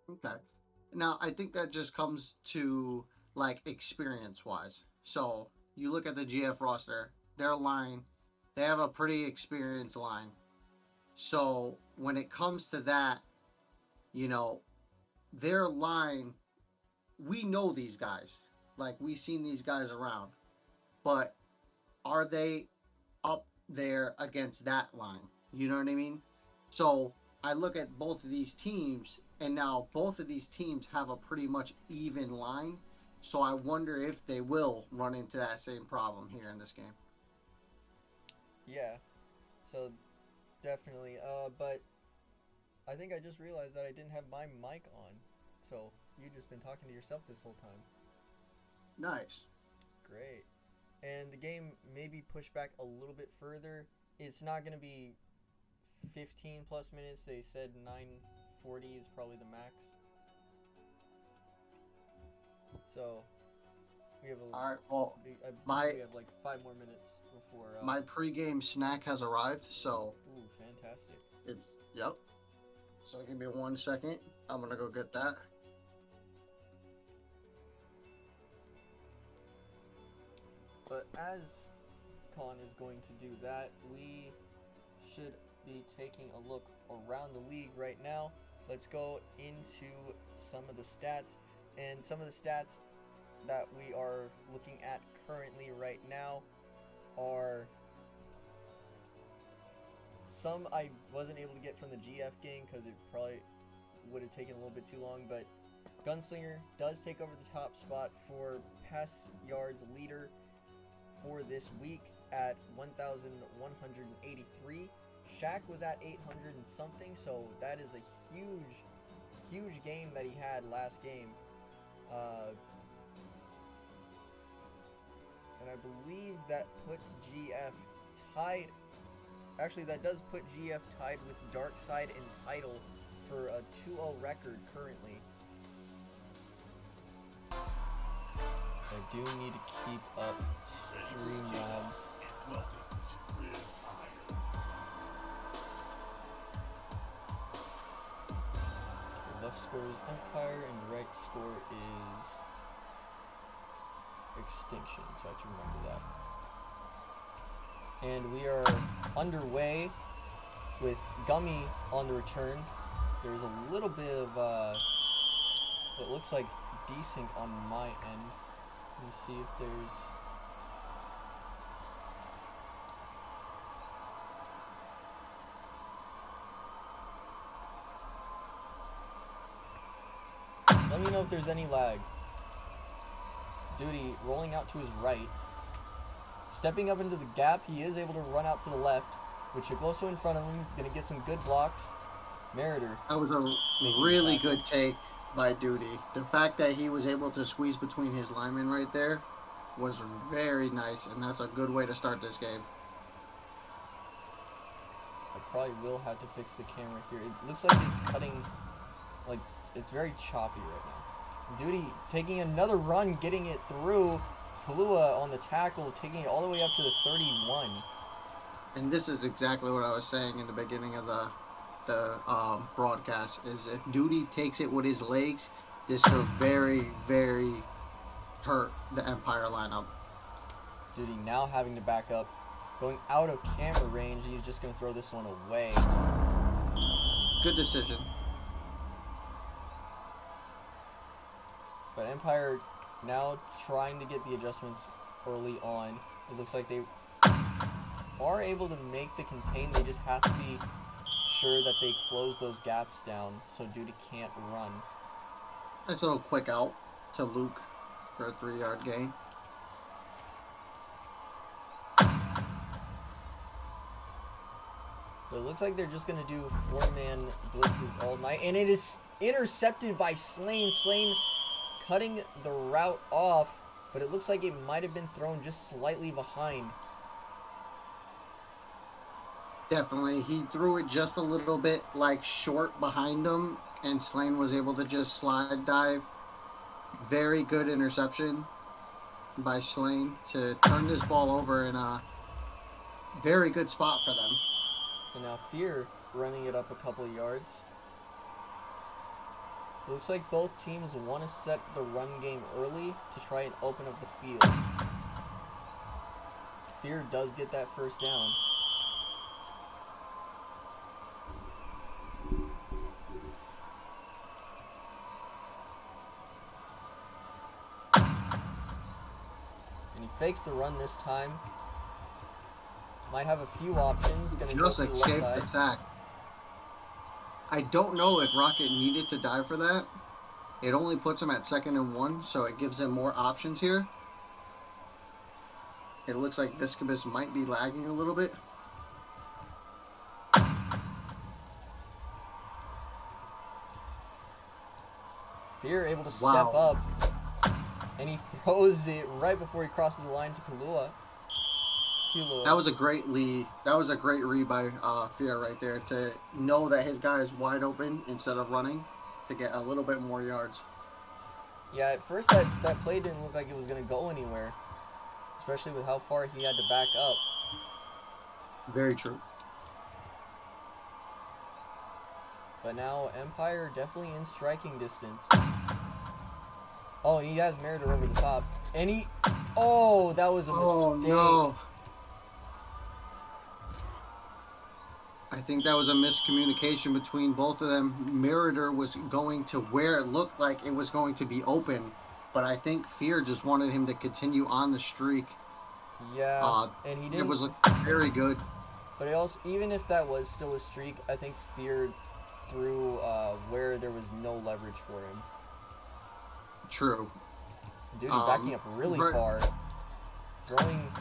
Okay. Now, I think that just comes to like experience wise. So you look at the GF roster, their line, they have a pretty experienced line. So when it comes to that, you know, their line, we know these guys. Like we've seen these guys around. But are they up there against that line? You know what I mean? So I look at both of these teams, and now both of these teams have a pretty much even line. So I wonder if they will run into that same problem here in this game. Yeah. So definitely. But I think I just realized that I didn't have my mic on. So you just been talking to yourself this whole time. Nice. Great. And the game may be pushed back a little bit further. It's not going to be 15 plus minutes. They said 9:40 is probably the max. So we have All right. Well, I believe my we have like 5 more minutes before. my pregame snack has arrived, so Ooh, fantastic. it's yep. So give me 1 second. I'm gonna go get that. But as Con is going to do that, we should be taking a look around the league right now. Let's go into some of the stats. And some of the stats that we are looking at currently right now are some I wasn't able to get from the GF game because it probably would have taken a little bit too long. But Gunslinger does take over the top spot for pass yards leader for this week at 1,183. Shaq was at 800 and something, so that is a huge game that he had last game. And I believe that puts GF tied. Actually, that does put GF tied with Darkside in title for a 2-0 record currently. I do need to keep up Streamlabs. Left score is Empire and right score is Extinction, so I have to remember that. And we are underway with Gummy on the return. There's a little bit of what looks like desync on my end. Let me see if there's let me know if there's any lag. Duty rolling out to his right. Stepping up into the gap, he is able to run out to the left, with Chigloso in front of him. Gonna get some good blocks. Meritor. That was a really good take by Duty. The fact that he was able to squeeze between his linemen right there was very nice, and that's a good way to start this game. I probably will have to fix the camera here. It looks like it's cutting, like, it's very choppy right now. Duty taking another run, getting it through. Kalua on the tackle, taking it all the way up to the 31. And this is exactly what I was saying in the beginning of the broadcast, is if Duty takes it with his legs, this will very hurt the Empire lineup. Duty now having to back up. Going out of camera range, he's just going to throw this one away. Good decision. But Empire now trying to get the adjustments early on. It looks like they are able to make the contain. They just have to be sure that they close those gaps down so Duty can't run. Nice little quick out to Luke for a 3-yard gain. But it looks like they're just going to do 4-man blitzes all night. And it is intercepted by Slane. Slane cutting the route off, but it looks like it might have been thrown just slightly behind. Definitely. He threw it just a little bit like short behind him, and Slane was able to just slide dive. Very good interception by Slane to turn this ball over in a very good spot for them. And now Fear running it up a couple of yards. It looks like both teams want to set the run game early to try and open up the field. Fear does get that first down. And he fakes the run this time. Might have a few options. Gonna Just go to the escaped left the side. sack. I don't know if Rocket needed to dive for that. It only puts him at 2nd and 1, so it gives him more options here. It looks like Viscobus might be lagging a little bit. Fear able to step up, and he throws it right before he crosses the line to Kulua. That was a great lead. That was a great read by Fear right there to know that his guy is wide open instead of running to get a little bit more yards. Yeah, at first that play didn't look like it was going to go anywhere, especially with how far he had to back up. Very true. But now Empire definitely in striking distance. Oh, and he has Meritor over the top. And he... Oh, that was a mistake. Oh, no. I think that was a miscommunication between both of them. Meritor was going to where it looked like it was going to be open, but I think Fear just wanted him to continue on the streak. Yeah, and he didn't... It was looking very good. But it also, even if that was still a streak, I think Fear threw where there was no leverage for him. True. Dude, he's backing up really far. Throwing...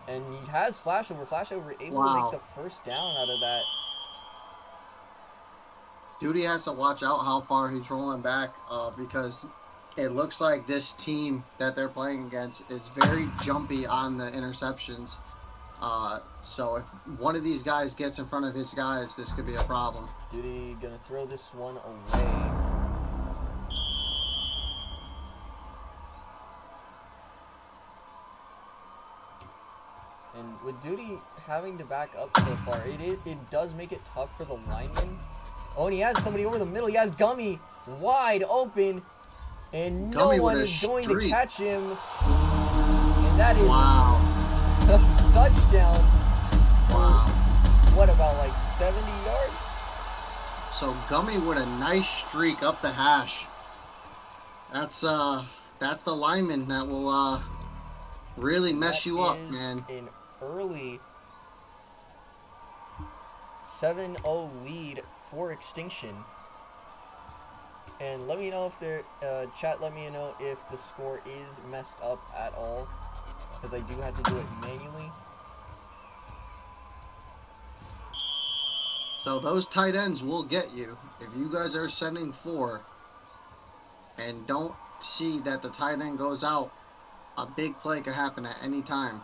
And he has Flashover. Flashover able to make the first down out of that. Duty has to watch out how far he's rolling back because it looks like this team that they're playing against is very jumpy on the interceptions. So if one of these guys gets in front of his guys, this could be a problem. Duty gonna throw this one away. And with Duty having to back up so far, it does make it tough for the lineman. Oh, and he has somebody over the middle. He has Gummy wide open, and no one is going to catch him. And that is a touchdown. Wow. What, about like 70 yards? So Gummy with a nice streak up the hash. That's the lineman that will really mess you up, man. An early 7-0 lead for Extinction. And let me know if chat, let me know if the score is messed up at all, because I do have to do it manually. So those tight ends will get you. If you guys are sending 4 and don't see that the tight end goes out, a big play could happen at any time.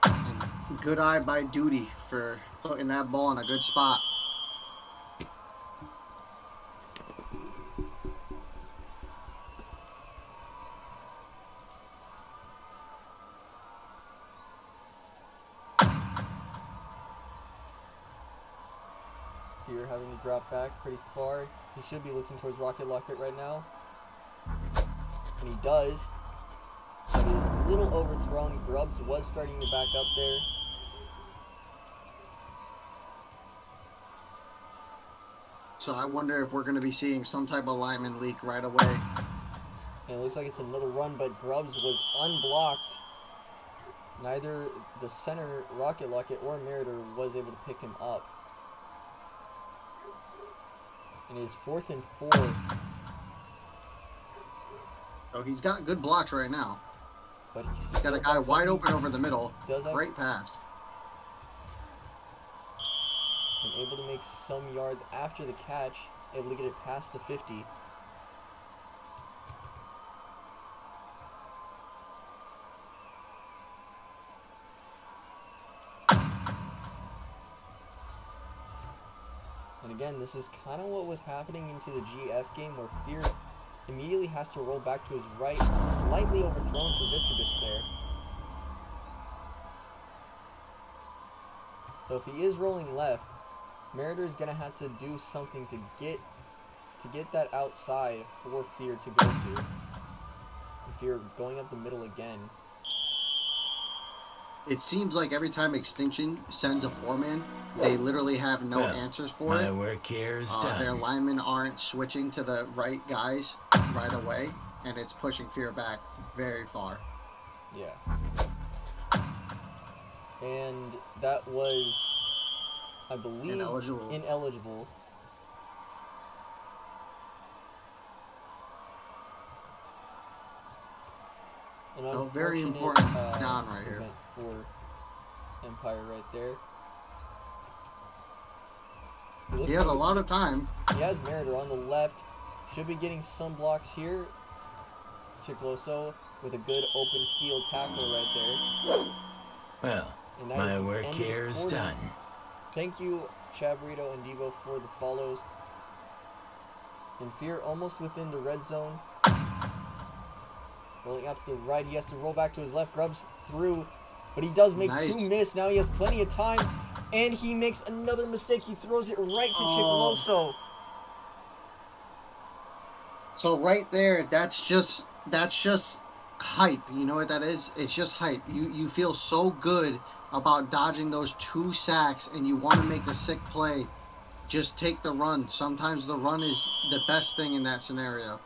And good eye by Duty for putting that ball in a good spot. Fear having to drop back pretty far. He should be looking towards Rocket Locket right now. And he does. But he's a little overthrown. Grubbs was starting to back up there. So I wonder if we're going to be seeing some type of lineman leak right away. And it looks like it's another run, but Grubbs was unblocked. Neither the center, Rocket Locket, or Meritor was able to pick him up. And it is 4th and 4. So he's got good blocks right now. But he's got a guy wide open over the middle. Great pass. And able to make some yards after the catch. Able to get it past the 50. And again, this is kind of what was happening into the GF game, where Fear immediately has to roll back to his right, slightly overthrown for Viscobus there. So if he is rolling left, Meritor is going to have to do something to get to get that outside for Fear to go to. If you're going up the middle again. It seems like every time Extinction sends a 4-man, they literally have no answers for it. My work here is done. Their linemen aren't switching to the right guys right away, and it's pushing Fear back very far. Yeah. And that was, I believe, ineligible. An very important down right here for Empire right there. He has a lot of time. He has Meritor on the left. Should be getting some blocks here. Chicloso with a good open field tackle right there. Well, my work here is done. Thank you, Chabrito and Devo, for the follows. And Fear almost within the red zone. Rolling out to the right. He has to roll back to his left. Grubs through. But he does make two miss. Now he has plenty of time. And he makes another mistake. He throws it right to Chicloso. So right there, that's just hype. You know what that is? It's just hype. You feel so good about dodging those 2 sacks, and you want to make the sick play. Just take the run. Sometimes the run is the best thing in that scenario.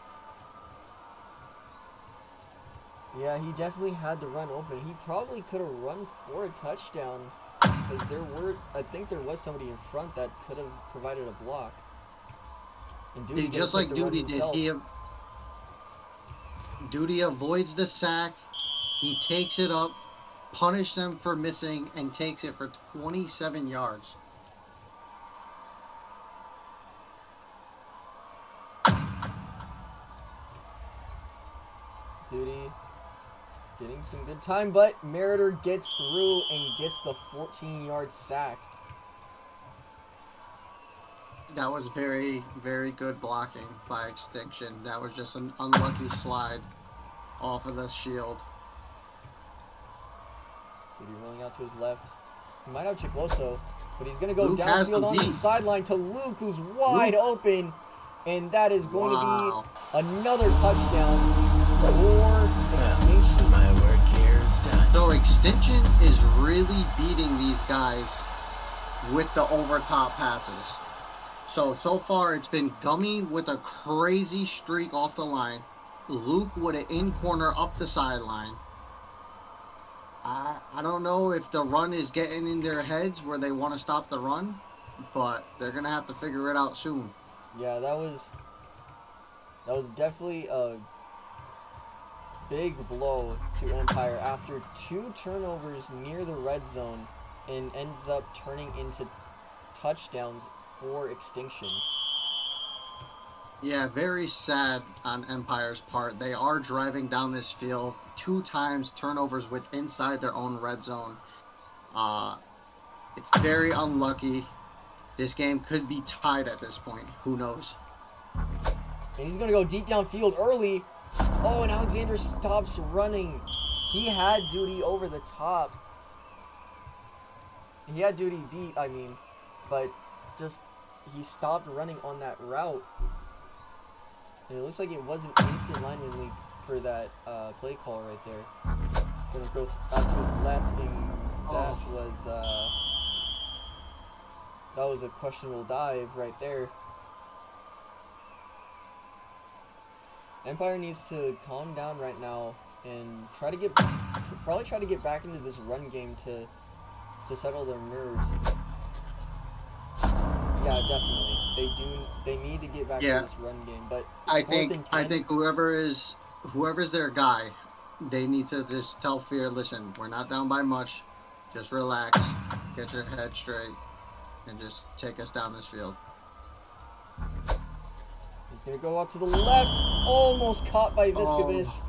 Yeah, he definitely had the run open. He probably could have run for a touchdown. Because I think there was somebody in front that could have provided a block. And Duty just like Duty did. Duty avoids the sack. He takes it up, punished them for missing, and takes it for 27 yards. Duty getting some good time, but Meritor gets through and gets the 14-yard sack. That was very, very good blocking by Extinction. That was just an unlucky slide off of the shield. Duty rolling out to his left. He might have Chicloso, but he's going to go downfield on the sideline to Luke, who's wide open. And that is going to be another touchdown for Extinction. My work here is done. So Extinction is really beating these guys with the over-top passes. So far it's been Gummy with a crazy streak off the line. Luke with an in-corner up the sideline. I don't know if the run is getting in their heads where they want to stop the run, but they're going to have to figure it out soon. Yeah, that was definitely a big blow to Empire after 2 turnovers near the red zone and ends up turning into touchdowns for Extinction. Yeah, very sad on Empire's part. They are driving down this field 2 times, turnovers with inside their own red zone. It's very unlucky. This game could be tied at this point. Who knows? And he's going to go deep downfield early. Oh, and Alexander stops running. He had Duty over the top. He had Duty beat, but just he stopped running on that route. And it looks like it was an instant lineman leak for that play call right there. Going to go out to his left, and that was a questionable dive right there. Empire needs to calm down right now and probably try to get back into this run game to settle their nerves. Yeah, definitely. They need to get back into this run game. But I think whoever's their guy, they need to just tell Fear, listen, we're not down by much. Just relax, get your head straight, and just take us down this field. He's going to go out to the left. Almost caught by Viscobus.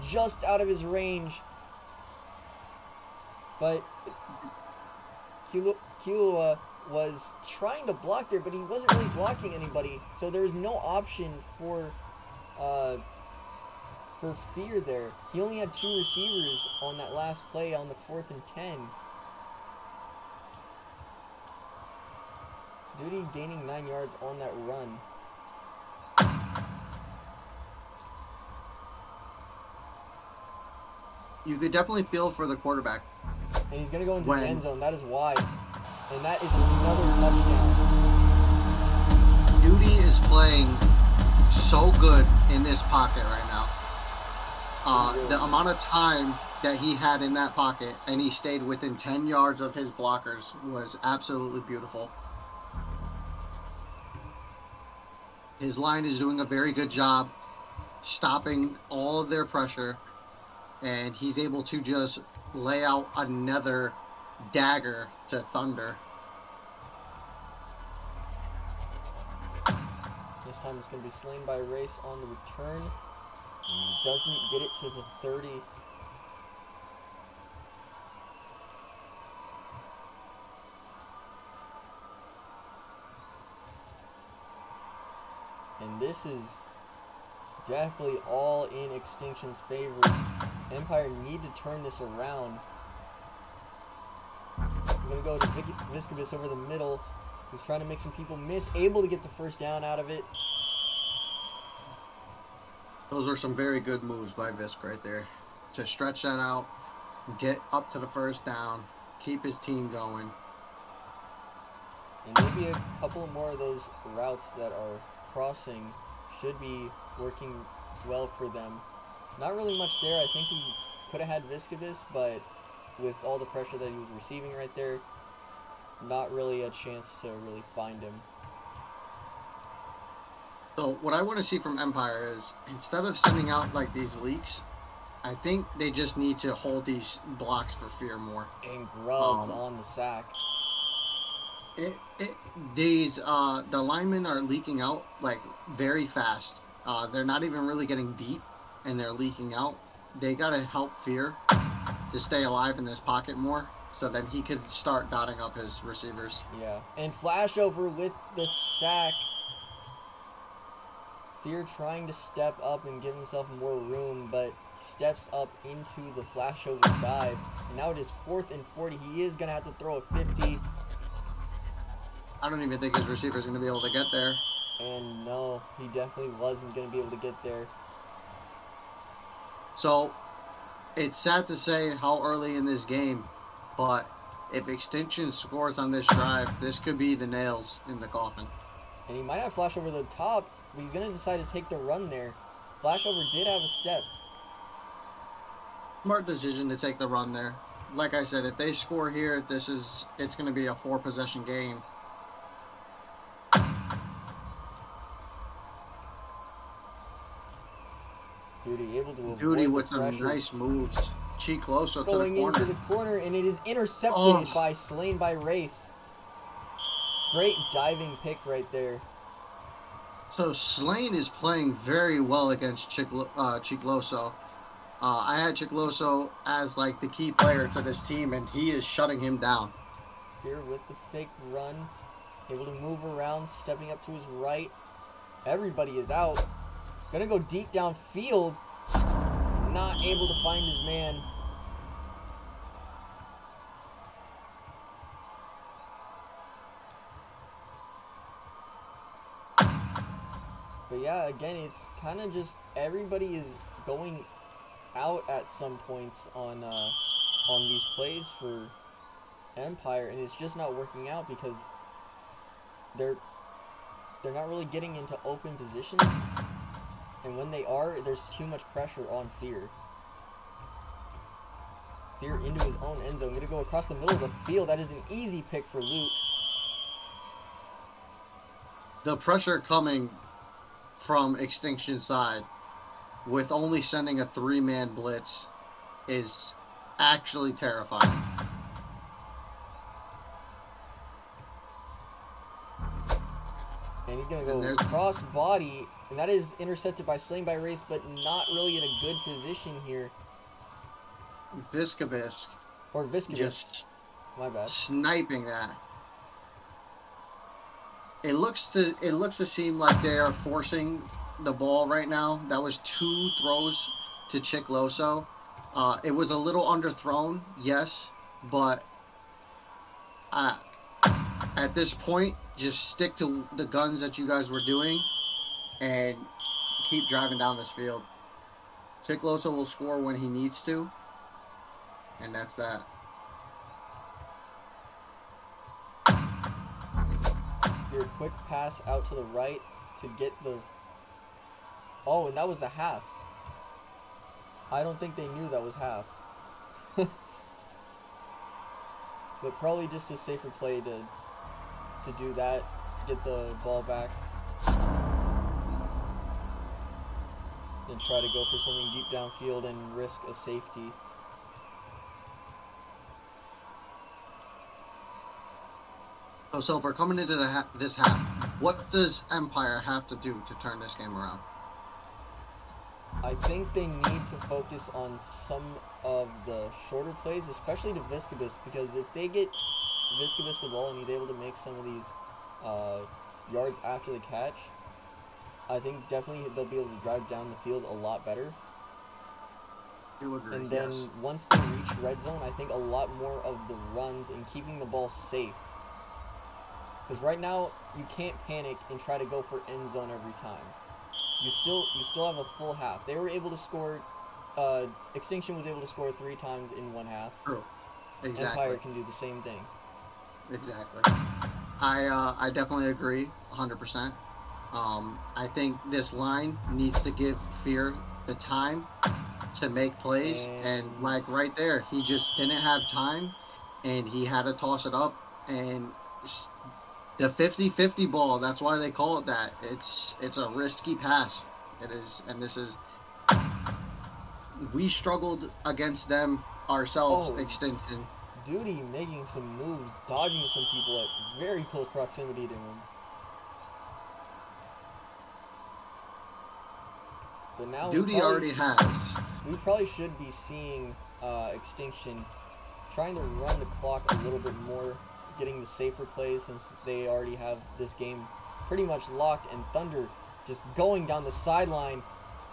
Just out of his range. But Kilua was trying to block there, but he wasn't really blocking anybody. So there was no option for Fear there. He only had 2 receivers on that last play on the 4th and 10. Duty gaining 9 yards on that run. you could definitely feel for the quarterback. And he's going to go into When- the end zone. That is wide. And that is another touchdown. Duty is playing so good in this pocket right now. The amount of time that he had in that pocket and he stayed within 10 yards of his blockers was absolutely beautiful. His line is doing a very good job stopping all of their pressure, and he's able to just lay out another dagger to Thunder. This time it's going to be slain by Race on the return. He doesn't get it to the 30. And this is definitely all in Extinction's favor. Empire need to turn this around. He's going to go to Viscobus over the middle. He's trying to make some people miss. Able to get the first down out of it. Those are some very good moves by Visk right there. To stretch that out, get up to the first down, keep his team going. And maybe a couple more of those routes that are crossing should be working well for them. Not really much there. I think he could have had Viscobus, but with all the pressure that he was receiving right there, not really a chance to really find him. So what I want to see from Empire is, instead of sending out like these leaks, I think they just need to hold these blocks for fear more. And Grubbs on the sack. The linemen are leaking out like very fast. They're not even really getting beat, and they're leaking out. They gotta help Fear to stay alive in this pocket more, so that he could start dotting up his receivers. Yeah, and flashover with the sack. Fear trying to step up and give himself more room, but steps up into the flashover dive. And now it is 4th and 40. He is gonna have to throw a 50. I don't even think his receiver's gonna be able to get there. And no, he definitely wasn't going to be able to get there. So, it's sad to say how early in this game, but if Extinction scores on this drive, this could be the nails in the coffin. And he might have flash over the top, but he's going to decide to take the run there. Flashover did have a step. Smart decision to take the run there. Like I said, if they score here, it's going to be a 4-possession game. Duty able to avoid Duty with the some pressure. nice moves. Cheek closer to the Going corner. into the corner, and it is intercepted by Slain by Race. Great diving pick right there. So Slain is playing very well against Chicloso. I had Chicloso as like the key player to this team, and he is shutting him down. Fear with the fake run. Able to move around, stepping up to his right. Everybody is out. Gonna go deep downfield. Not able to find his man. But yeah, again, it's kind of just everybody is going out at some points on these plays for Empire, and it's just not working out because they're not really getting into open positions, and when they are, there's too much pressure on Fear. Fear into his own end zone, gonna go across the middle of the field. That is an easy pick for Luke. The pressure coming from Extinction side with only sending a 3-man blitz is actually terrifying. And he's gonna go cross body, and that is intercepted by Slain by Race, but not really in a good position here. Viscobus Or Viscobus. just My bad. sniping that. It looks to seem like they are forcing the ball right now. That was 2 throws to Chicloso. It was a little underthrown, yes, but at this point, just stick to the guns that you guys were doing and keep driving down this field. Chicloso will score when he needs to, And that's that. Your quick pass out to the right to get the... Oh, and that was the half. I don't think they knew that was half. But probably just a safer play to do that, get the ball back, and try to go for something deep downfield and risk a safety. So if we're coming into this half, what does Empire have to do to turn this game around? I think they need to focus on some of the shorter plays, especially to Viscobus, because if they get Viscobus the ball and he's able to make some of these yards after the catch, I think definitely they'll be able to drive down the field a lot better. You agree, And then yes. once they reach red zone, I think a lot more of the runs and keeping the ball safe. Because right now, you can't panic and try to go for end zone every time. You still have a full half. They were able to score. Extinction was able to score 3 times in one half. True. Exactly. Empire can do the same thing. Exactly. I definitely agree 100%. I think this line needs to give Fear the time to make plays, and like right there, he just didn't have time, and he had to toss it up, and the 50-50 ball, that's why they call it that. It's a risky pass. It is, and this is... We struggled against them ourselves, Extinction. Duty making some moves, dodging some people at very close proximity to him. But now Duty already has. We probably should be seeing Extinction trying to run the clock a little bit more, getting the safer plays since they already have this game pretty much locked, and Thunder just going down the sideline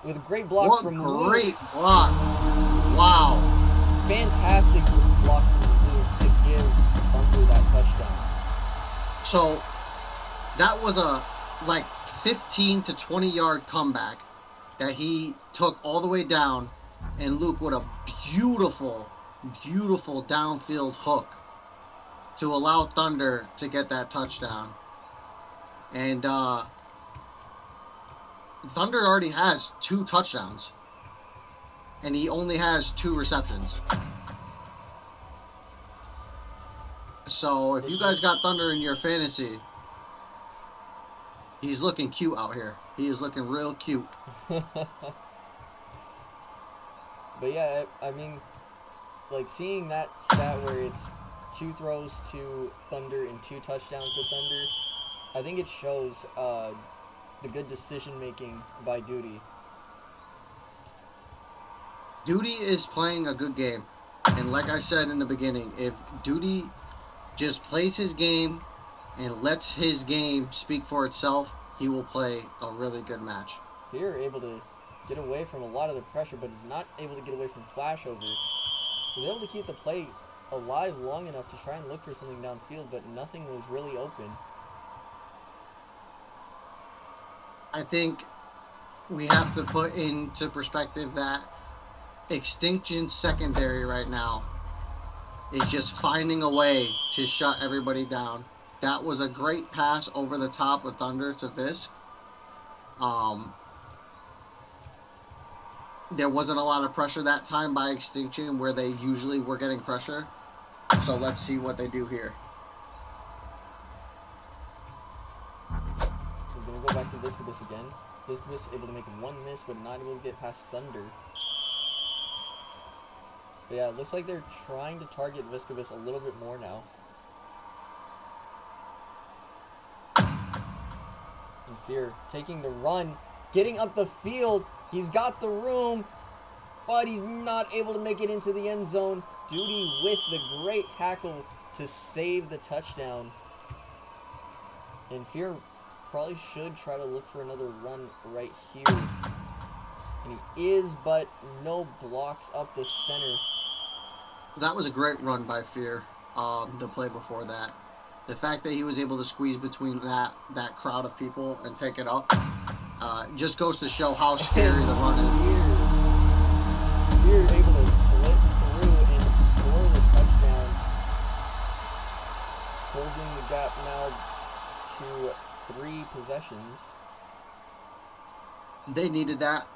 with a great block from Luke. What great block. Wow. Fantastic block from Luke to give Thunder that touchdown. So, that was a, 15 to 20 yard comeback that he took all the way down, and Luke with a beautiful, beautiful downfield hook to allow Thunder to get that touchdown. And Thunder already has 2 touchdowns, and he only has 2 receptions. So if you guys got Thunder in your fantasy, he's looking cute out here. He is looking real cute. But yeah, I mean, seeing that stat where it's 2 throws to Thunder and 2 touchdowns to Thunder, I think it shows the good decision making by Duty. Duty is playing a good game, and like I said in the beginning, if Duty just plays his game and lets his game speak for itself, he will play a really good match. Fear able to get away from a lot of the pressure, but is not able to get away from flashover. He's able to keep the play alive long enough to try and look for something downfield, but nothing was really open. I think we have to put into perspective that Extinction secondary right now is just finding a way to shut everybody down. That was a great pass over the top of Thunder to Visk. There wasn't a lot of pressure that time by Extinction where they usually were getting pressure. So let's see what they do here. He's going to go back to Viscobus again. Viscobus able to make 1 miss, but not able to get past Thunder. But yeah, it looks like they're trying to target Viscobus a little bit more now. And Fear taking the run, getting up the field. He's got the room, but he's not able to make it into the end zone. Duty with the great tackle to save the touchdown. And Fear probably should try to look for another run right here. And he is, but no blocks up the center. That was a great run by Fear, the play before that. The fact that he was able to squeeze between that crowd of people and take it up just goes to show how scary the run is. Fear able to slip through and closing the gap now to 3 possessions. They needed that.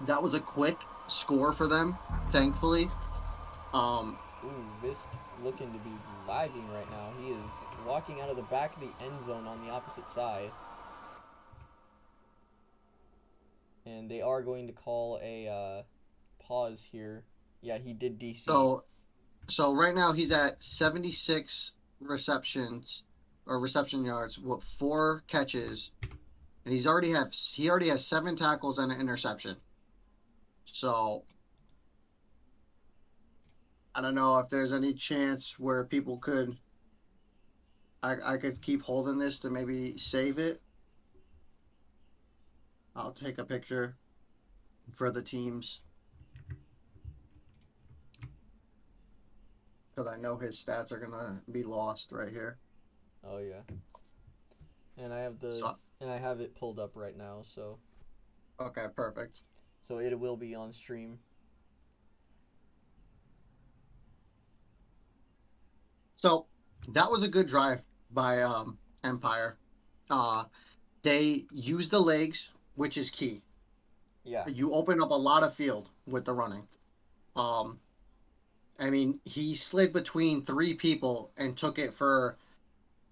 That was a quick score for them, thankfully. Vist looking to be lagging right now. He is walking out of the back of the end zone on the opposite side. And they are going to call a pause here. Yeah, he did DC. So right now he's at 76 reception yards with 4 catches, and he already has 7 tackles and an interception. So I don't know if there's any chance where people could I could keep holding this to maybe save it. I'll take a picture for the teams, because I know his stats are gonna be lost right here. Oh yeah. And I have it pulled up right now, so Okay, perfect. so it will be on stream. So that was a good drive by Empire. They used the legs, which is key. Yeah. You open up a lot of field with the running. I mean, he slid between 3 people and took it for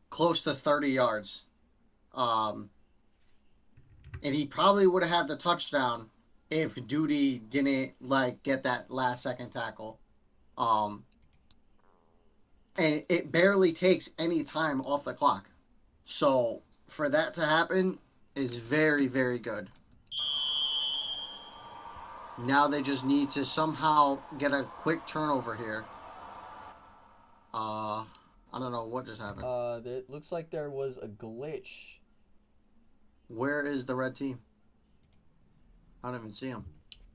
close to 30 yards. And he probably would have had the touchdown if Duty didn't get that last second tackle. And it barely takes any time off the clock. So for that to happen is very, very good. Now they just need to somehow get a quick turnover here. I don't know what just happened. It looks like there was a glitch. Where is the red team? I don't even see them.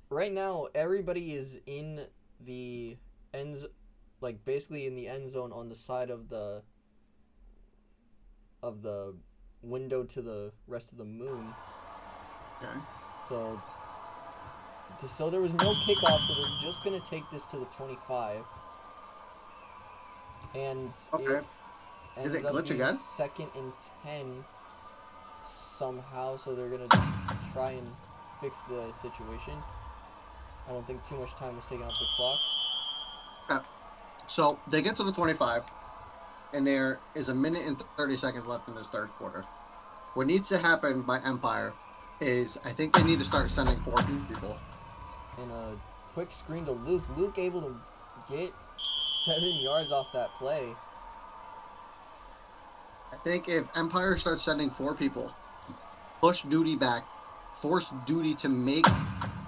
Right now, everybody is in the ends, basically in the end zone on the side of the window to the rest of the moon. Okay. So there was no kickoff, so they're just gonna take this to the 25. And Okay. it Did it ends up glitch being again? 2nd and 10 somehow, so they're gonna try and fix the situation. I don't think too much time was taken off the clock. So they get to the 25, and there is a minute and 30 seconds left in this third quarter. What needs to happen by Empire is I think they need to start sending 4 people. And a quick screen to Luke. Luke able to get 7 yards off that play. I think if Empire starts sending 4 people, push Duty back, force Duty to make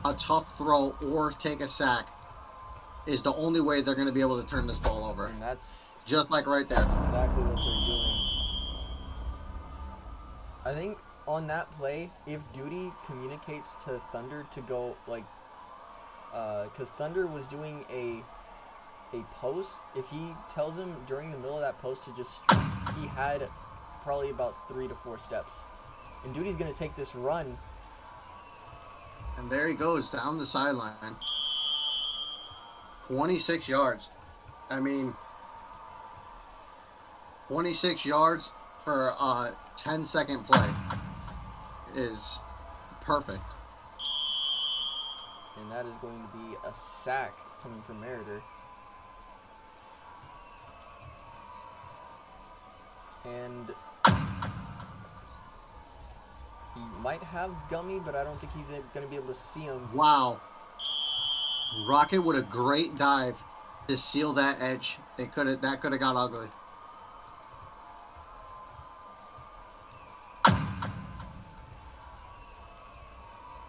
a tough throw or take a sack, is the only way they're going to be able to turn this ball over. And that's Just like right there. That's exactly what they're doing. I think on that play, if Duty communicates to Thunder to go, because Thunder was doing a post, if he tells him during the middle of that post to just streak, he had probably about 3 to 4 steps. And Duty's going to take this run. And there he goes down the sideline. 26 yards. I mean, 26 yards for a 10-second play is perfect. And that is going to be a sack coming from Meritor. And he might have Gummy, but I don't think he's going to be able to see him. Wow. Rocket with a great dive to seal that edge. That could have got ugly.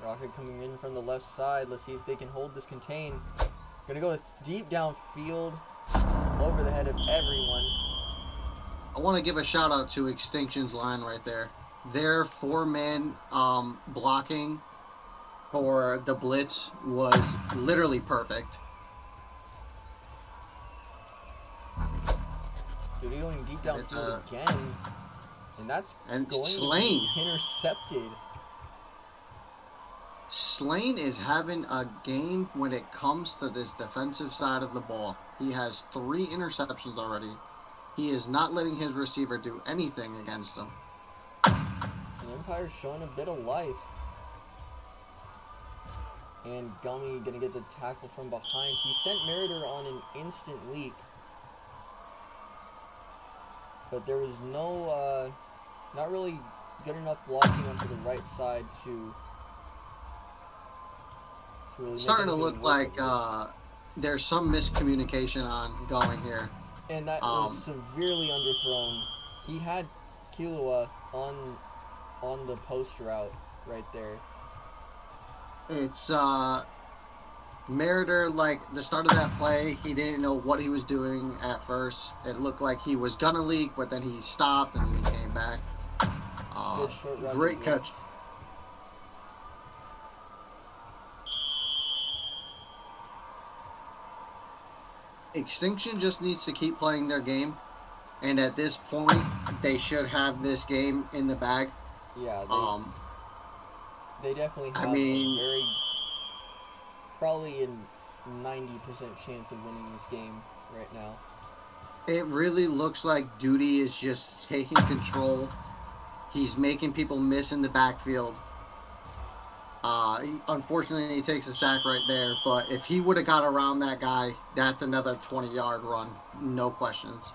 Rocket coming in from the left side. Let's see if they can hold this contain. Gonna go deep downfield over the head of everyone. I want to give a shout out to Extinction's line right there. Their 4-man blocking for the blitz was literally perfect. Dude, going deep downfield again. And that's going Slane. to be intercepted. Slane is having a game when it comes to this defensive side of the ball. He has 3 interceptions already. He is not letting his receiver do anything against him. And Empire's showing a bit of life. And Gummy gonna get the tackle from behind. He sent Meritor on an instant leak. But there was no, not really good enough blocking onto the right side to really Starting to look like there's some miscommunication going here. And that was severely underthrown. He had Kilua on the post route right there. It's Meritor, like the start of that play, he didn't know what he was doing at first. It looked like he was gonna leak, but then he stopped and he came back. Great catch. Extinction just needs to keep playing their game, and at this point, they should have this game in the bag. Yeah, they definitely have probably a 90% chance of winning this game right now. It really looks like Duty is just taking control. He's making people miss in the backfield. Unfortunately, he takes a sack right there, but if he would have got around that guy, that's another 20-yard run. No questions.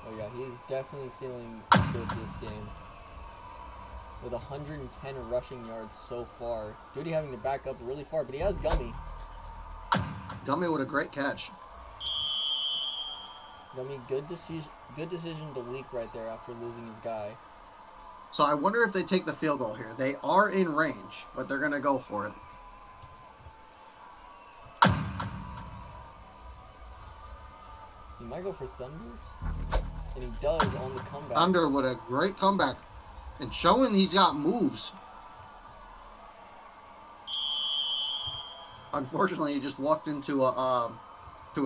Oh yeah, he's definitely feeling good this game. With 110 rushing yards so far. Duty having to back up really far, but he has Gummy. Gummy with a great catch. Gummy, good decision to leak right there after losing his guy. So I wonder if they take the field goal here. They are in range, but they're going to go for it. He might go for Thunder. And he does on the comeback. Thunder with a great comeback. And showing he's got moves. Unfortunately, he just walked into a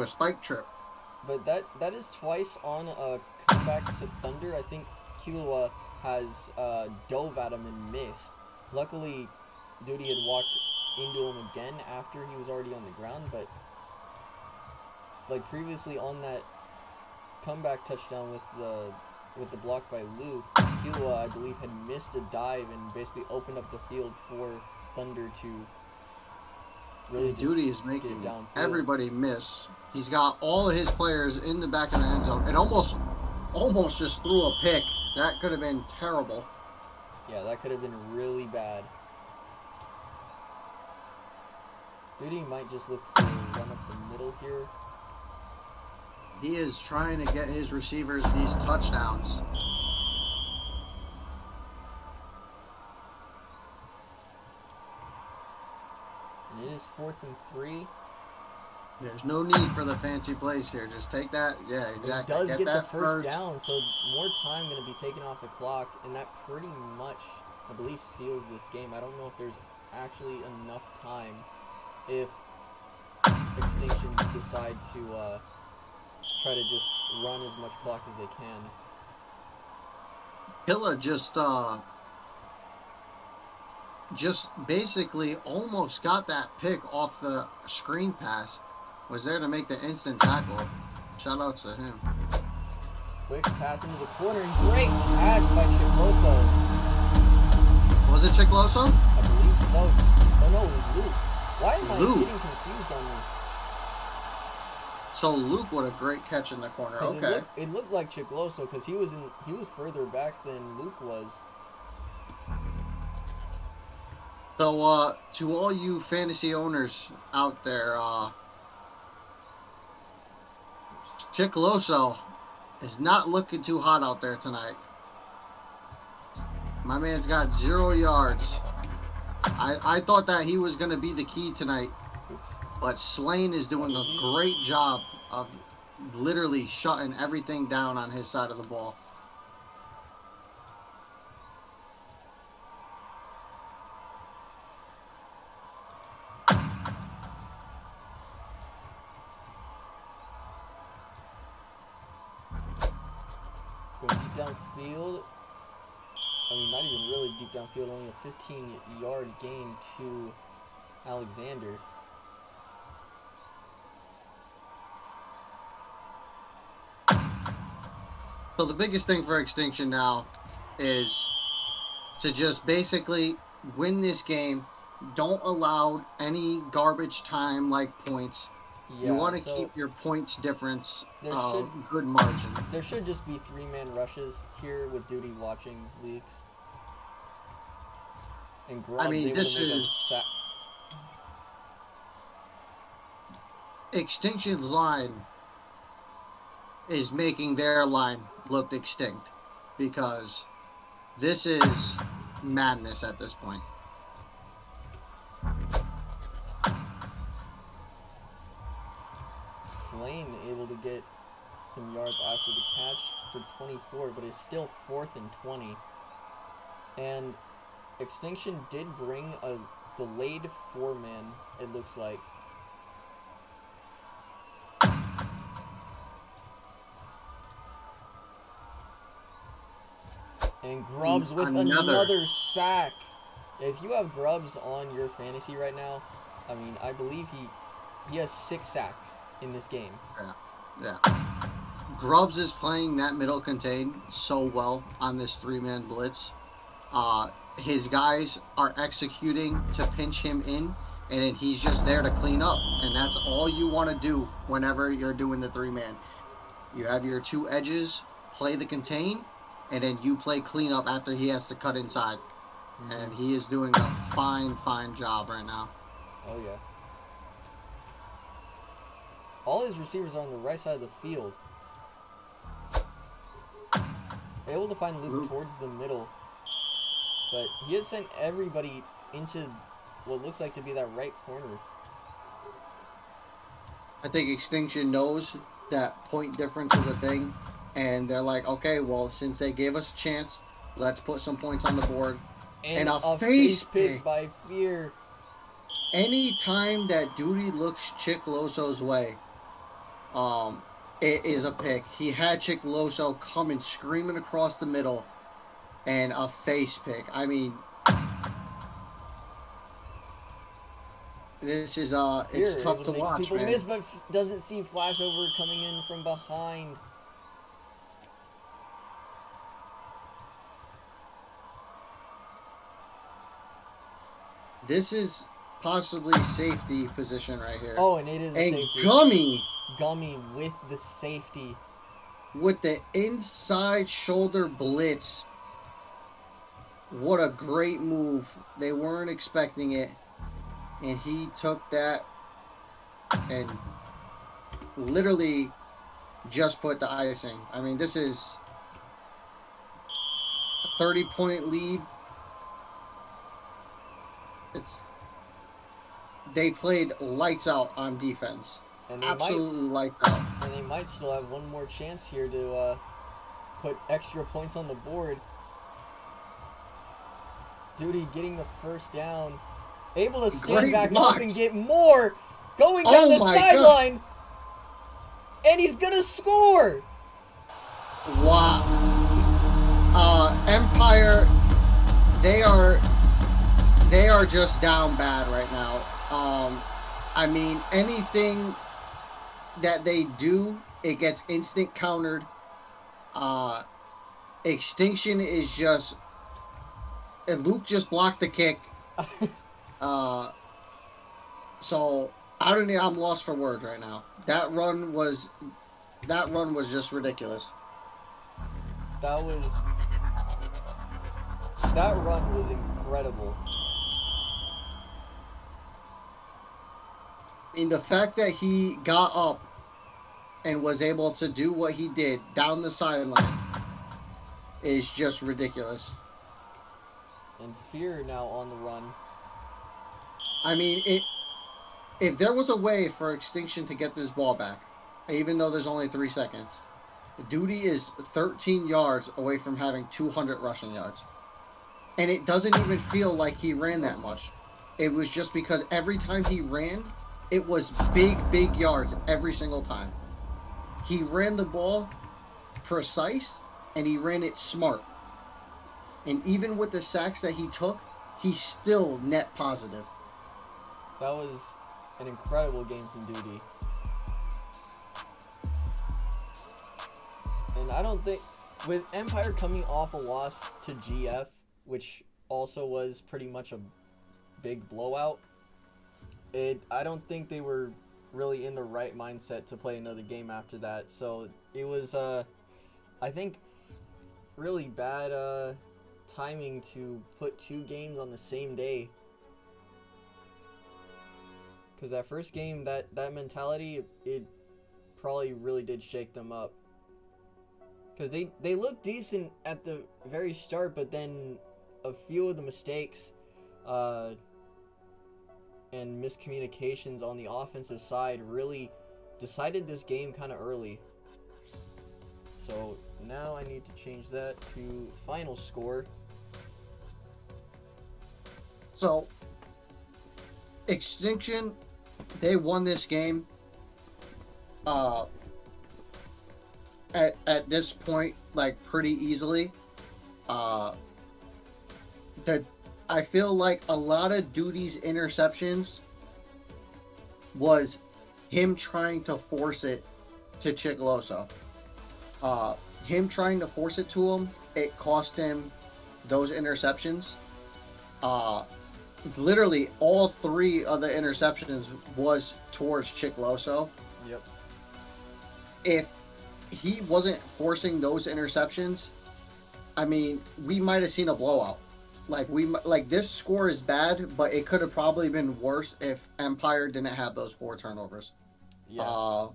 spike trip. But that is twice on a comeback to Thunder. I think Kilua has dove at him and missed. Luckily, Duty had walked into him again after he was already on the ground. But like previously on that comeback touchdown with the block by Luke, Kilua, I believe, had missed a dive and basically opened up the field for Thunder to really just Duty is making everybody miss. He's got all of his players in the back of the end zone. It almost just threw a pick. That could have been terrible. Yeah, that could have been really bad. Duty might just look for a run up the middle here. He is trying to get his receivers these touchdowns. And it is 4th and 3. There's no need for the fancy plays here. Just take that. Yeah, exactly. He does get the first down, so more time going to be taken off the clock, and that pretty much, I believe, seals this game. I don't know if there's actually enough time if Extinction decide to try to just run as much clock as they can. Hilla just basically almost got that pick off the screen pass. Was there to make the instant tackle. Shout out to him. Quick pass into the corner and great pass by Chicloso. Was it Chicloso? I believe so. Oh no, it was Luke. Why am I getting confused on this? So Luke with a great catch in the corner. Okay. It looked like Chicloso because he was further back than Luke was. So to all you fantasy owners out there, Chicloso is not looking too hot out there tonight. My man's got 0 yards. I thought that he was going to be the key tonight. But Slane is doing a great job of literally shutting everything down on his side of the ball. Going deep downfield. I mean, not even really deep downfield, only a 15-yard gain to Alexander. So the biggest thing for Extinction now is to just basically win this game. Don't allow any garbage time like points. Yeah, You want to so keep your points difference there good margin. there should just be 3-man rushes here with Duty watching leaks. And Grub's I mean, able this to make is a Extinction's line is making their line look extinct because this is madness at this point. Slane able to get some yards after the catch for 24, but it's still 4th and 20. And Extinction did bring a delayed 4-man, it looks like. And Grubbs with another sack. If you have Grubbs on your fantasy right now, I mean, I believe he has 6 sacks in this game. Yeah. Grubbs is playing that middle contain so well on this 3-man blitz. His guys are executing to pinch him in, and then he's just there to clean up. And that's all you want to do whenever you're doing the 3-man. You have your 2 edges, play the contain, and then you play cleanup after he has to cut inside. Mm-hmm. And he is doing a fine job right now. Oh, yeah. All his receivers are on the right side of the field. Able to find Luke towards the middle. But he has sent everybody into what looks like to be that right corner. I think Extinction knows that point difference is a thing. And they're like, okay, well, since they gave us a chance, let's put some points on the board. And a face pick by Fear. Anytime that Duty looks Chick Loso's way, it is a pick. He had Chick Loso coming screaming across the middle, and a face pick. I mean, this is it's tough to watch, people man. miss, but doesn't see flashover coming in from behind. This is possibly safety position right here. Oh, and it is a safety. Gummy with the safety. With the inside shoulder blitz. What a great move. They weren't expecting it. And he took that and literally just put the icing. I mean, this is a 30-point lead. They played lights out on defense. And absolutely lights out. And they might still have one more chance here to put extra points on the board. Duty getting the first down. Able to stand back up and get more. Going down the sideline. And he's going to score. Wow. Empire, they are just down bad right now. I mean, anything that they do, it gets instant countered. Extinction is just... And Luke just blocked the kick. So, I don't know, I'm lost for words right now. That run was just ridiculous. That run was incredible. I mean, the fact that he got up and was able to do what he did down the sideline is just ridiculous. And Fear now on the run. I mean, if there was a way for Extinction to get this ball back, even though there's only 3 seconds, Duty is 13 yards away from having 200 rushing yards. And it doesn't even feel like he ran that much. It was just because every time he ran, it was big yards every single time. He ran the ball precise, and he ran it smart. And even with the sacks that he took, he's still net positive. That was an incredible game from Duty. And I don't think... with Empire coming off a loss to GF, which also was pretty much a big blowout, I don't think they were really in the right mindset to play another game after that. So it was, I think, really bad timing to put 2 games on the same day. Because that first game, that mentality, it probably really did shake them up. Because they looked decent at the very start, but then a few of the mistakes and miscommunications on the offensive side really decided this game kind of early. So now I need to change that to final score. So, Extinction, they won this game. At this point, like, pretty easily. I feel like a lot of Duty's interceptions was him trying to force it to Chicoloso. Him trying to force it to him, it cost him those interceptions. Literally all 3 of the interceptions was towards Chicoloso. Yep. If he wasn't forcing those interceptions, I mean, we might have seen a blowout. Like this score is bad, but it could have probably been worse if Empire didn't have those 4 turnovers. Yeah.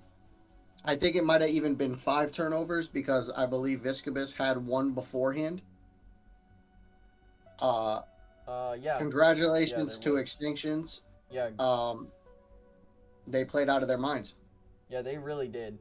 I think it might have even been 5 turnovers because I believe Viscobus had 1 beforehand. Yeah. Congratulations Yeah, to was. Extinctions. Yeah. They played out of their minds. Yeah, they really did.